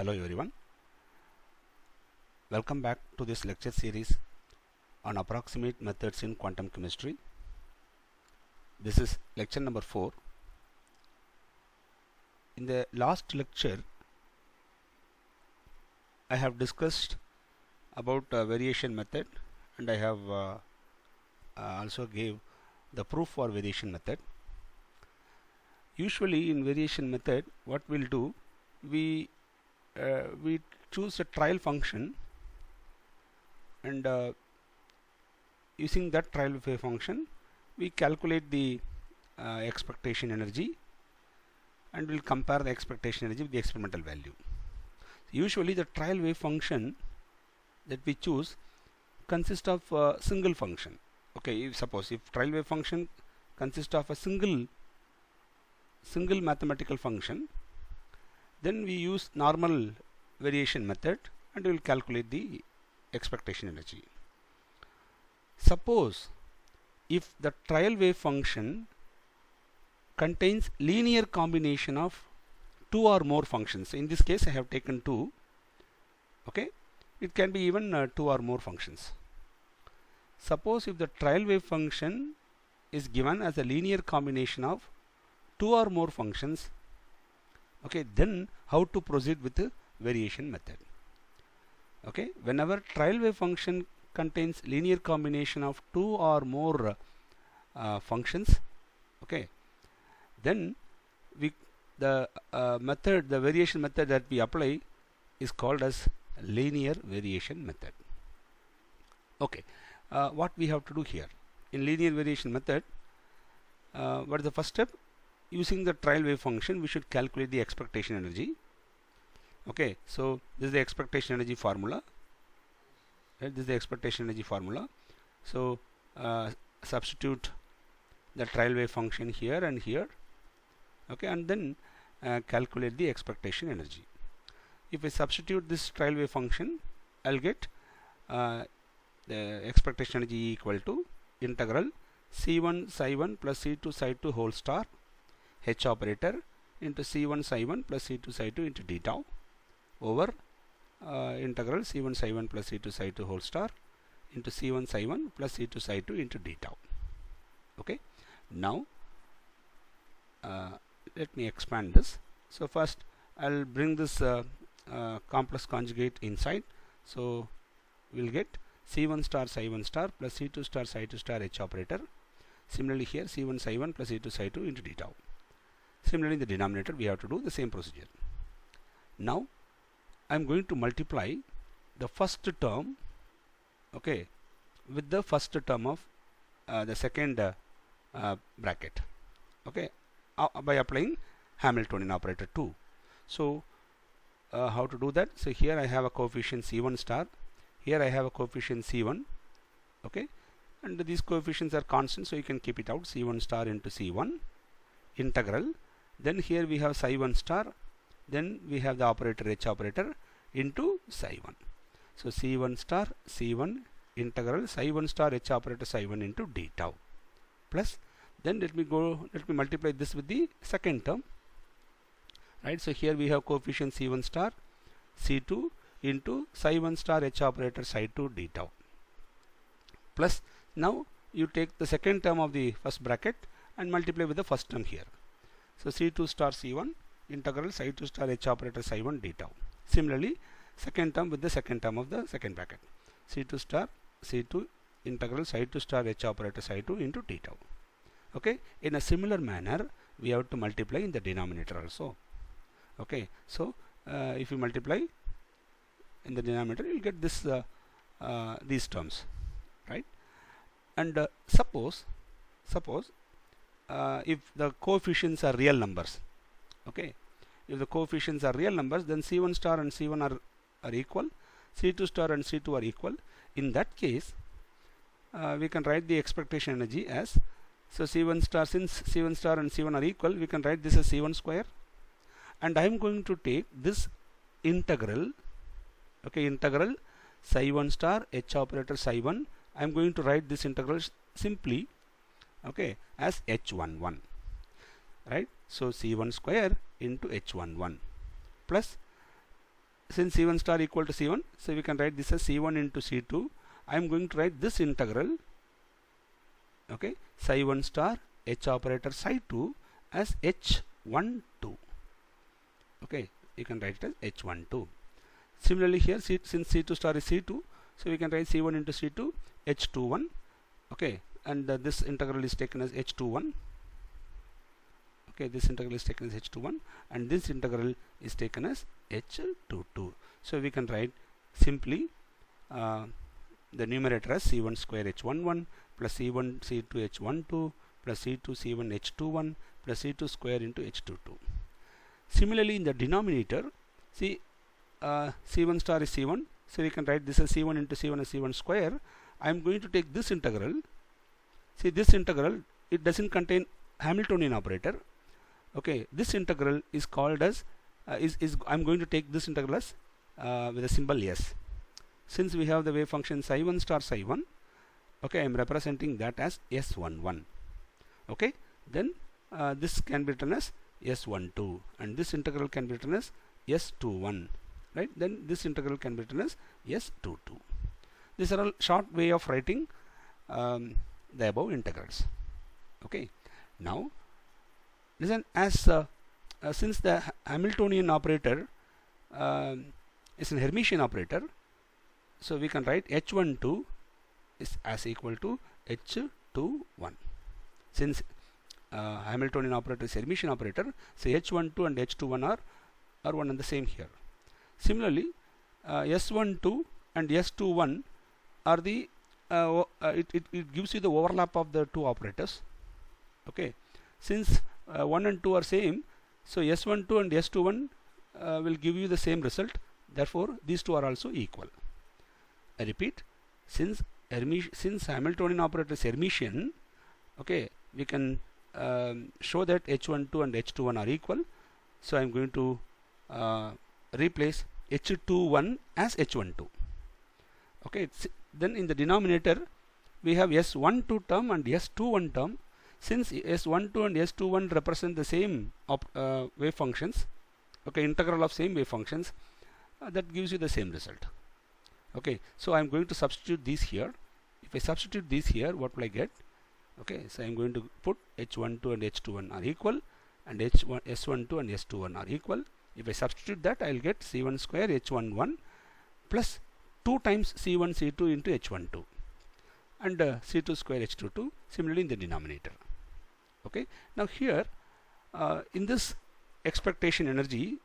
Hello everyone, welcome back to this lecture series on approximate methods in quantum chemistry. This is lecture number 4. In the last lecture I have discussed about variation method, and I have also gave the proof for variation method. Usually in variation method what we'll do, we choose a trial function, and using that trial wave function we calculate the expectation energy, and we'll compare the expectation energy with the experimental value. Usually the trial wave function that we choose consists of a single function. Okay, suppose if trial wave function consists of a single mathematical function, then we use normal variation method and we will calculate the expectation energy. Suppose if the trial wave function contains linear combination of two or more functions, in this case I have taken 2, okay, it can be even 2 or more functions. Suppose if the trial wave function is given as a linear combination of 2 or more functions, okay, then how to proceed with the variation method? Okay, whenever trial wave function contains linear combination of 2 or more functions, okay, then the variation method that we apply is called as linear variation method. Okay, what we have to do here in linear variation method, what is the first step? Using the trial wave function we should calculate the expectation energy. Okay, so this is the expectation energy formula, right? This is the expectation energy formula. So substitute the trial wave function here and here, okay, and then calculate the expectation energy. If I substitute this trial wave function, I'll get the expectation energy equal to integral C1 psi1 plus C2 psi2 whole star H operator into C1 psi1 plus C2 psi2 into d tau over integral C1 psi1 plus C2 psi2 whole star into C1 psi1 plus C2 psi2 into d tau. Okay, now let me expand this. So first I'll bring this complex conjugate inside, so we'll get C1 star psi1 star plus C2 star psi2 star H operator. Similarly here C1 psi1 plus C2 psi2 into d tau. Similarly in the denominator we have to do the same procedure. Now I am going to multiply the first term, okay, with the first term of the second bracket, okay, by applying Hamiltonian operator 2. So how to do that? So here I have a coefficient C1 star, here I have a coefficient C1, okay, and these coefficients are constant, so you can keep it out. C1 star into C1 integral, then here we have psi1 star, then we have the operator H operator into psi1. So C1 star C1 integral psi1 star H operator psi1 into d tau, plus then let me multiply this with the second term, right? So here we have coefficient C1 star C2 into psi1 star H operator psi2 d tau, plus now you take the second term of the first bracket and multiply with the first term here. So C2 star C1 integral psi2 star H operator psi1 d tau. Similarly second term with the second term of the second bracket, C2 star C2 integral psi2 star H operator psi2 into d tau. Okay, in a similar manner we have to multiply in the denominator also. Okay, so if you multiply in the denominator you will get this these terms, right? And suppose if the coefficients are real numbers, okay, if the coefficients are real numbers, then C1 star and C1 are equal, C2 star and C2 are equal. In that case we can write the expectation energy as, so C1 star, since C1 star and C1 are equal, we can write this as C1 square, and I am going to take this integral, okay, integral psi1 star H operator psi1, I am going to write this integral simply, okay, as H11, right? So C1 square into H11 plus since C1 star equal to C1, so we can write this as C1 into C2. I am going to write this integral, okay, psi1 star H operator psi2 as H12. Okay, you can write it as H12. Similarly here, since C2 star is C2, so we can write C1 into C2 H21. Okay, and this integral is taken as H21. Okay, this integral is taken as H21, and this integral is taken as H22. So we can write simply the numerator as C1 square H11 plus C1 C2 H12 plus C2 C1 H21 plus C2 square into H22. Similarly, in the denominator, see C1 star is C1, so we can write this as C1 into C1 as C1 square. I am going to take this integral. See, this integral, it doesn't contain Hamiltonian operator. Okay, this integral is called as I'm going to take this integral as with a symbol S. Since we have the wave function psi1 star psi1, okay, I am representing that as S11. Okay, then this can be written as S12, and this integral can be written as S21, right? Then this integral can be written as S22. These are all short way of writing the above integrals. Okay, now listen, as since the Hamiltonian operator is an Hermitian operator, so we can write H12 is as equal to H21. Since Hamiltonian operator is Hermitian operator, so H12 and H21 are one and the same here. Similarly, S12 and S21 are the it gives you the overlap of the two operators. Okay, since 1 and 2 are same, so S12 and S21 will give you the same result. Therefore, these two are also equal. I repeat, since Hamiltonian operator is Hermitian, okay, we can show that H12 and H21 are equal. So I am going to replace H21 as H12. Okay, then in the denominator we have S12 term and S21 term. Since S12 and S21 represent the same wave functions, okay, integral of same wave functions, that gives you the same result. Okay, so I am going to substitute these here. If I substitute these here, what will I get? Okay, so I am going to put H12 and H21 are equal, and S12 and S21 are equal. If I substitute that, I will get C1 square H11 plus 2 times C1 C2 into H12 and C2 square H22, similarly in the denominator. Okay, now here in this expectation energy,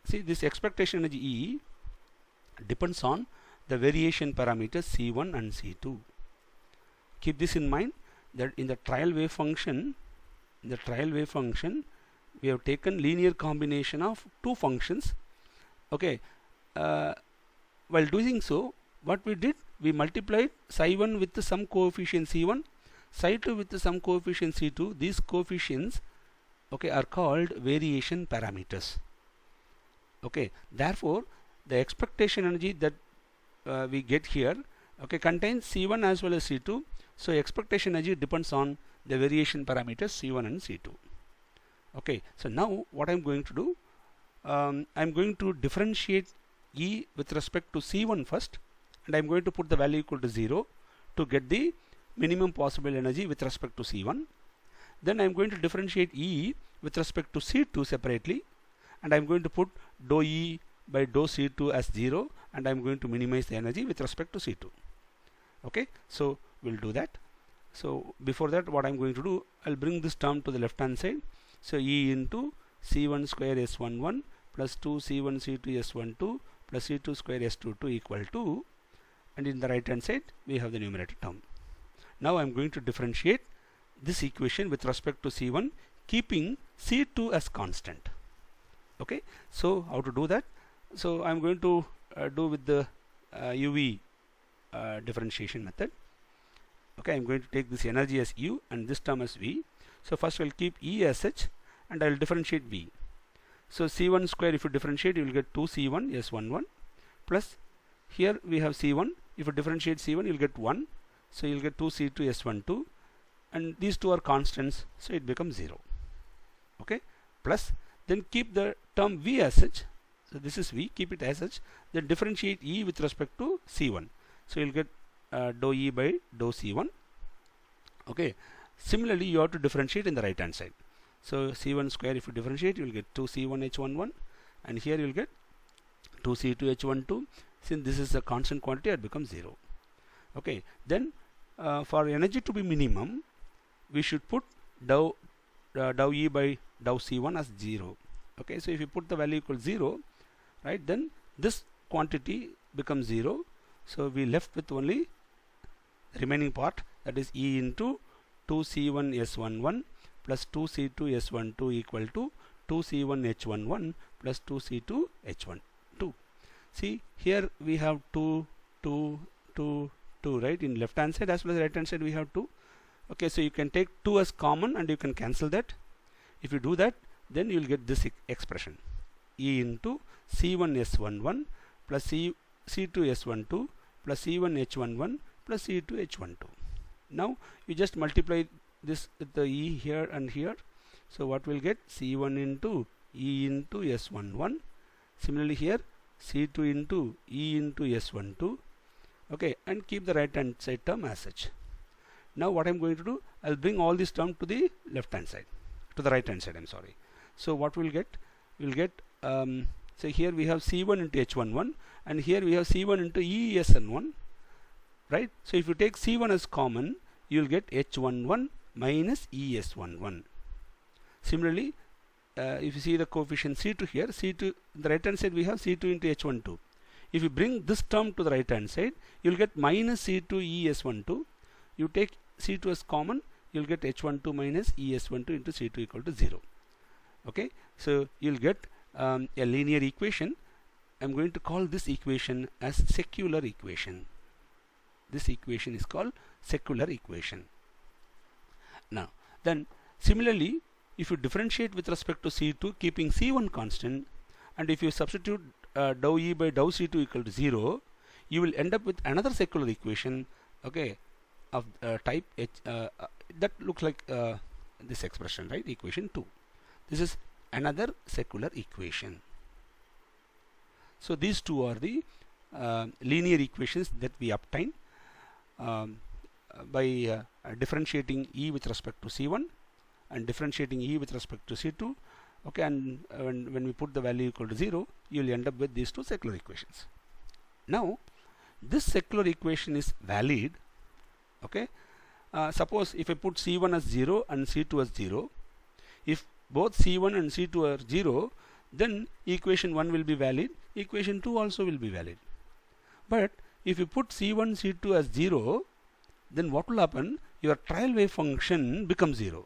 see, this expectation energy E depends on the variation parameters C1 and C2. Keep this in mind, that in the trial wave function, we have taken linear combination of two functions. Okay, while doing so, what we did, we multiplied psi1 with some coefficient C1, psi2 with some coefficient C2. These coefficients, okay, are called variation parameters. Okay, therefore the expectation energy that we get here, okay, contains C1 as well as C2. So expectation energy depends on the variation parameters C1 and C2. Okay, so now what I'm going to do, I'm going to differentiate E with respect to C1 first, and I'm going to put the value equal to 0 to get the minimum possible energy with respect to C1. Then I'm going to differentiate E with respect to C2 separately, and I'm going to put dou E by dou C2 as 0, and I'm going to minimize the energy with respect to C2. Okay, so we'll do that. So before that, what I'm going to do, I'll bring this term to the left hand side. So E into C1 square S11 plus 2 C1 C2 S12 plus C2 square S22 equal to, and in the right hand side we have the numerator term. Now I'm going to differentiate this equation with respect to C1, keeping C2 as constant. Okay, so how to do that? So I'm going to do with the UV differentiation method. Okay, I'm going to take this energy as U and this term as V. So first I'll keep E as such, and I'll differentiate V. So C1 square, if you differentiate, you will get 2 C1 S11 plus, here we have C1. If you differentiate C1, you'll get 1. So you'll get 2 C2 S12, and these two are constants, so it becomes 0. Okay, plus then keep the term V as such. So this is V, keep it as such, then differentiate E with respect to C1. So you'll get dou E by dou C1. Okay, similarly you have to differentiate in the right hand side. So C1 square, if you differentiate, you will get 2C1H11, and here you will get 2C2H12. Since this is a constant quantity, it becomes 0. Okay, then for energy to be minimum, we should put dou E by dou C1 as 0. Okay, so if you put the value equal 0, right, then this quantity becomes 0. So we left with only the remaining part, that is E into 2C1S11 plus 2C2S12 equal to 2C1H11 plus 2C2H12. See, here we have 2, 2, 2, 2, right? In left hand side as well as right hand side we have 2. Okay, so you can take 2 as common and you can cancel that. If you do that, then you will get this expression, E into C1S11 plus C2S12 plus C1H11 plus C2H12. Now you just multiply this with the E here and here. So what we'll get? C1 into E into S11. Similarly here, C2 into E into S12. Okay, and keep the right hand side term as such. Now what I'm going to do, I'll bring all this term to the left hand side, to the right hand side, I'm sorry. So what we'll get? We'll get, so here we have C1 into H11, and here we have C1 into ESN1, right? So if you take C1 as common, you will get H11 minus ES11. Similarly, if you see the coefficient C2 here, C2, the right hand side we have C2 into H12. If you bring this term to the right hand side, you will get minus C2 ES12. You take C2 as common, you will get H12 minus ES12 into C2 equal to 0. Okay, so you will get a linear equation. I'm going to call this equation as secular equation. This equation is called secular equation. Now, then similarly, if you differentiate with respect to C2, keeping C1 constant, and if you substitute dou E by dou C2 equal to 0, you will end up with another secular equation, okay, of type H, that looks like this expression, right? Equation 2. This is another secular equation. So these two are the linear equations that we obtain by differentiating E with respect to C1 and differentiating E with respect to C2. Okay, and when we put the value equal to 0, you will end up with these two secular equations. Now this secular equation is valid. Okay, suppose if I put C1 as 0 and C2 as 0, if both C1 and C2 are 0, then equation 1 will be valid, equation 2 also will be valid. But if you put C1, C2 as 0, then what will happen? Your trial wave function becomes 0.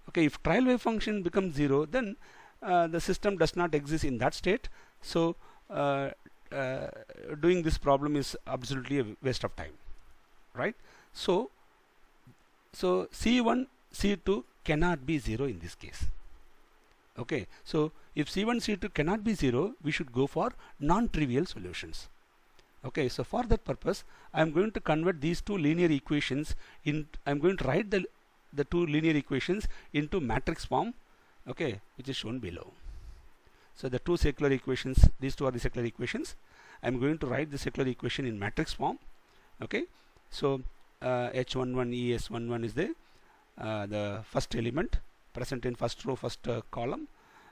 Okay, if trial wave function becomes 0, then the system does not exist in that state. So doing this problem is absolutely a waste of time, right? So C1, C2 cannot be 0 in this case. Okay, so if C1, C2 cannot be 0, we should go for non-trivial solutions. Okay, so for that purpose, I am going to convert these two linear equations in. I am going to write the two linear equations into matrix form. Okay, which is shown below. So the two secular equations, these two are the secular equations. I am going to write the secular equation in matrix form. Okay, so H11 ES11 is the first element present in first row, first column,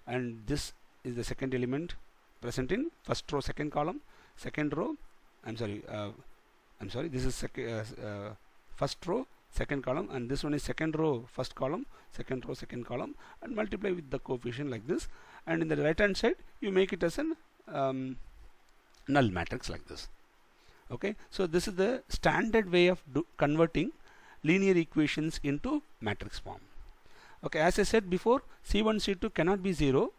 and this is the second element present in first row, second column, second row. I'm sorry. This is first row, second column, and this one is second row, first column, second row, second column, and multiply with the coefficient like this. And in the right hand side, you make it as an null matrix like this. Okay, so this is the standard way of converting linear equations into matrix form. Okay, as I said before, C1, C2 cannot be 0.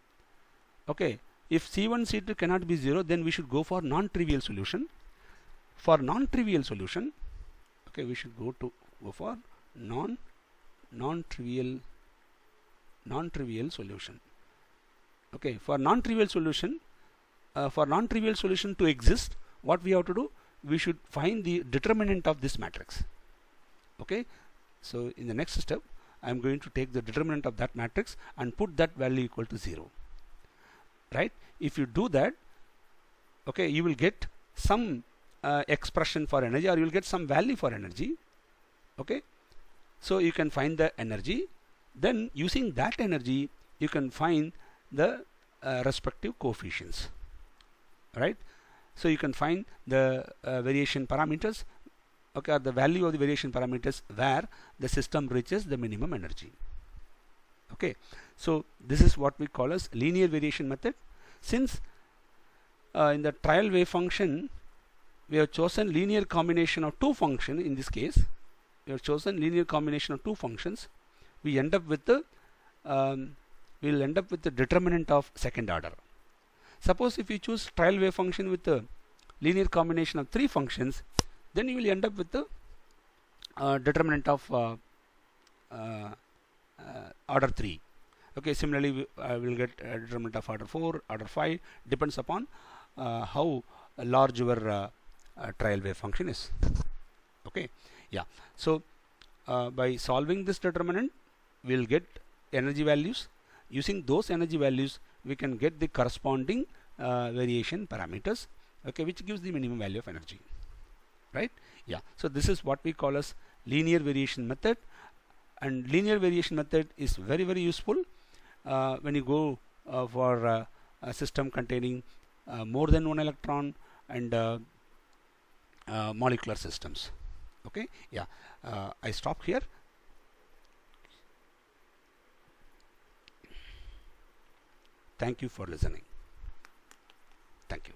Okay, if C1, C2 cannot be 0, then we should go for non-trivial solution. For non-trivial solution, okay, we should go for non-trivial solution. Okay, for non-trivial solution, to exist, what we have to do? We should find the determinant of this matrix. Okay, so in the next step, I am going to take the determinant of that matrix and put that value equal to 0. right? If you do that, okay, you will get some expression for energy, or you will get some value for energy. Okay, so you can find the energy, then using that energy you can find the respective coefficients, right? So you can find the variation parameters, okay, or the value of the variation parameters where the system reaches the minimum energy. Okay, so this is what we call as linear variation method. Since in the trial wave function we have chosen linear combination of two functions, in this case we have chosen linear combination of two functions, we end up with the we'll end up with the determinant of second order. Suppose if you choose trial wave function with the linear combination of three functions, then you will end up with the determinant of order 3. Okay, similarly we will get a determinant of order 4, order 5, depends upon how large your trial wave function is. Okay, yeah. So by solving this determinant we will get energy values. Using those energy values we can get the corresponding variation parameters, okay, which gives the minimum value of energy, right? Yeah, so this is what we call as linear variation method, and linear variation method is very, very useful when you go for a system containing more than one electron and molecular systems. Okay, yeah, I stop here. Thank you for listening. Thank you.